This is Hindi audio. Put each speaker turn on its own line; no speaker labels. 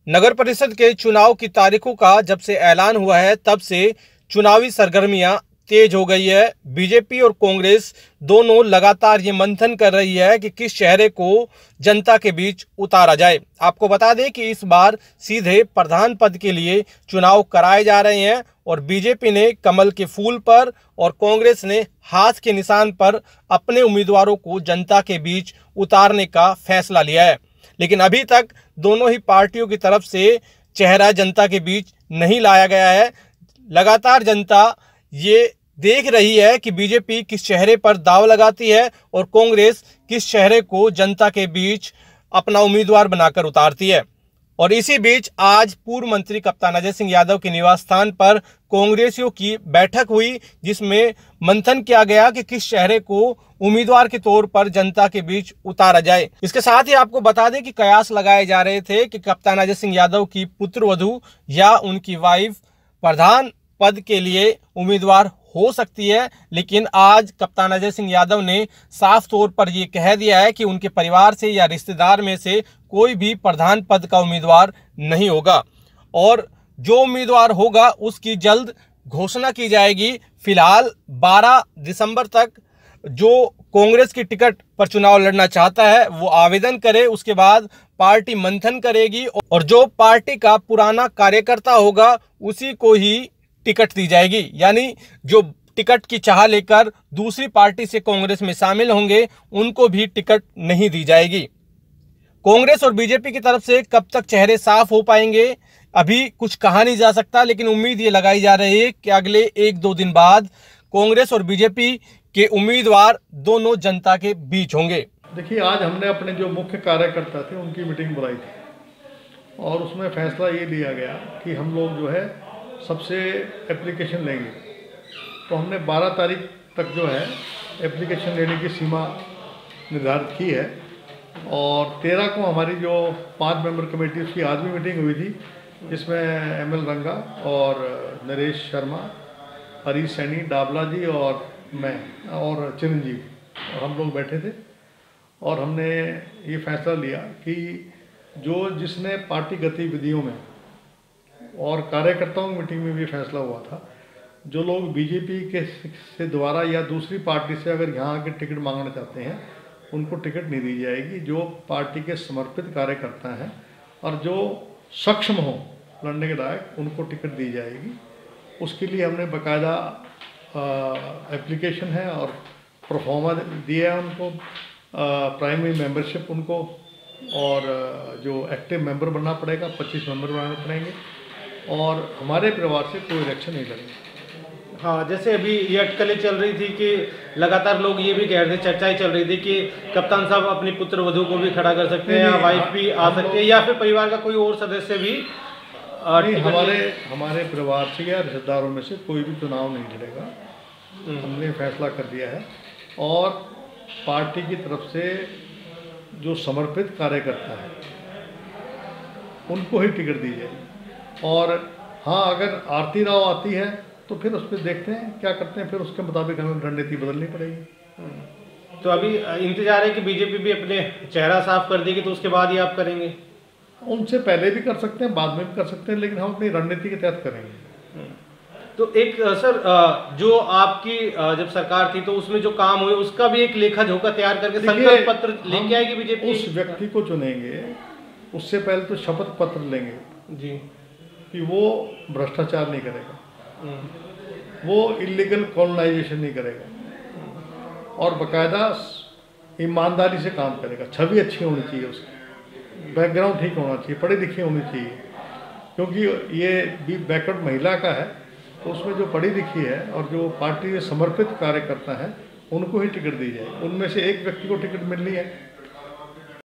नगर परिषद के चुनाव की तारीखों का जब से ऐलान हुआ है तब से चुनावी सरगर्मियां तेज हो गई है। बीजेपी और कांग्रेस दोनों लगातार ये मंथन कर रही है कि किस चेहरे को जनता के बीच उतारा जाए। आपको बता दें कि इस बार सीधे प्रधान पद के लिए चुनाव कराए जा रहे हैं और बीजेपी ने कमल के फूल पर और कांग्रेस ने हाथ के निशान पर अपने उम्मीदवारों को जनता के बीच उतारने का फैसला लिया है। लेकिन अभी तक दोनों ही पार्टियों की तरफ से चेहरा जनता के बीच नहीं लाया गया है। लगातार जनता ये देख रही है कि बीजेपी किस चेहरे पर दांव लगाती है और कांग्रेस किस चेहरे को जनता के बीच अपना उम्मीदवार बनाकर उतारती है। और इसी बीच आज पूर्व मंत्री कप्तान अजय सिंह यादव के निवास स्थान पर कांग्रेसियों की बैठक हुई, जिसमें मंथन किया गया कि किस चेहरे को उम्मीदवार के तौर पर जनता के बीच उतारा जाए। इसके साथ ही आपको बता दें कि कयास लगाए जा रहे थे कि कप्तान अजय सिंह यादव की पुत्रवधू या उनकी वाइफ प्रधान पद के लिए उम्मीदवार हो सकती है। लेकिन आज कप्तान अजय सिंह यादव ने साफ तौर पर यह कह दिया है कि उनके परिवार से या रिश्तेदार में से कोई भी प्रधान पद का उम्मीदवार नहीं होगा और जो उम्मीदवार होगा उसकी जल्द घोषणा की जाएगी। फिलहाल 12 दिसंबर तक जो कांग्रेस की टिकट पर चुनाव लड़ना चाहता है वो आवेदन करे, उसके बाद पार्टी मंथन करेगी और जो पार्टी का पुराना कार्यकर्ता होगा उसी को ही टिकट दी जाएगी। यानी जो टिकट की चाह लेकर दूसरी पार्टी से कांग्रेस में शामिल होंगे उनको भी टिकट नहीं दी जाएगी। कांग्रेस और बीजेपी की तरफ से कब तक चेहरे साफ हो पाएंगे अभी कुछ कहा नहीं जा सकता, लेकिन उम्मीद ये लगाई जा रही है कि अगले 1-2 दिन बाद कांग्रेस और बीजेपी के उम्मीदवार दोनों जनता के बीच होंगे।
देखिए, आज हमने अपने जो मुख्य कार्यकर्ता थे उनकी मीटिंग बुलाई थी और उसमें फैसला ये लिया गया कि हम लोग जो है सबसे एप्लीकेशन लेंगे। तो हमने 12 तारीख तक जो है एप्लीकेशन लेने की सीमा निर्धारित की है और 13 को हमारी जो 5 मेंबर कमेटी उसकी आज भी मीटिंग हुई थी, जिसमें ML रंगा और नरेश शर्मा, हरीश सैनी, डाबला जी और मैं और चिरंजीव और हम लोग बैठे थे और हमने ये फैसला लिया कि जिसने पार्टी गतिविधियों में और कार्यकर्ताओं की मीटिंग में भी फैसला हुआ था, जो लोग बीजेपी के से द्वारा या दूसरी पार्टी से अगर यहाँ आके टिकट मांगना चाहते हैं उनको टिकट नहीं दी जाएगी। जो पार्टी के समर्पित कार्यकर्ता हैं और जो सक्षम हो लड़ने के लायक उनको टिकट दी जाएगी। उसके लिए हमने बाकायदा एप्लीकेशन है और प्रोफार्मा दिया है उनको, प्राइमरी मेंबरशिप उनको और जो एक्टिव मेंबर बनना पड़ेगा, 25 मेंबर बनाने पड़ेंगे और हमारे परिवार से कोई इलेक्शन नहीं लड़ेगा।
हाँ, जैसे अभी ये अटकलें चल रही थी कि लगातार लोग ये भी कह रहे थे, चर्चाएं चल रही थी कि कप्तान साहब अपनी पुत्र वधू को भी खड़ा कर सकते हैं या वाइफ भी आ सकती है या फिर परिवार का कोई और सदस्य भी।
हमारे परिवार से या रिश्तेदारों में से कोई भी चुनाव नहीं लड़ेगा। हमने फैसला कर दिया है और पार्टी की तरफ से जो समर्पित कार्यकर्ता है उनको ही टिकट दी जाएगी। और हाँ, अगर आरती राव आती है तो फिर उस पर देखते हैं क्या करते हैं, फिर उसके मुताबिक हमें रणनीति बदलनी पड़ेगी।
तो अभी इंतजार है कि बीजेपी भी अपने चेहरा साफ कर देगी, तो उसके बाद ही आप करेंगे?
उनसे पहले भी कर सकते हैं, बाद में भी कर सकते हैं, लेकिन हम अपनी रणनीति के तहत करेंगे।
तो एक सर, जो आपकी जब सरकार थी तो उसमें जो काम हुए उसका भी एक लेखा जोखा तैयार करके संकल्प पत्र लेके आएगी बीजेपी।
उस व्यक्ति को चुनेंगे उससे पहले तो शपथ पत्र लेंगे
जी
कि वो भ्रष्टाचार नहीं करेगा, वो इलीगल कॉलोनाइजेशन नहीं करेगा और बाकायदा ईमानदारी से काम करेगा। छवि अच्छी होनी चाहिए उसकी, बैकग्राउंड ठीक होना चाहिए, पढ़ी लिखी होनी चाहिए, क्योंकि ये भी बैकवर्ड महिला का है तो उसमें जो पढ़ी लिखी है और जो पार्टी के समर्पित कार्यकर्ता हैं उनको ही टिकट दी जाए। उनमें से एक व्यक्ति को टिकट मिलनी है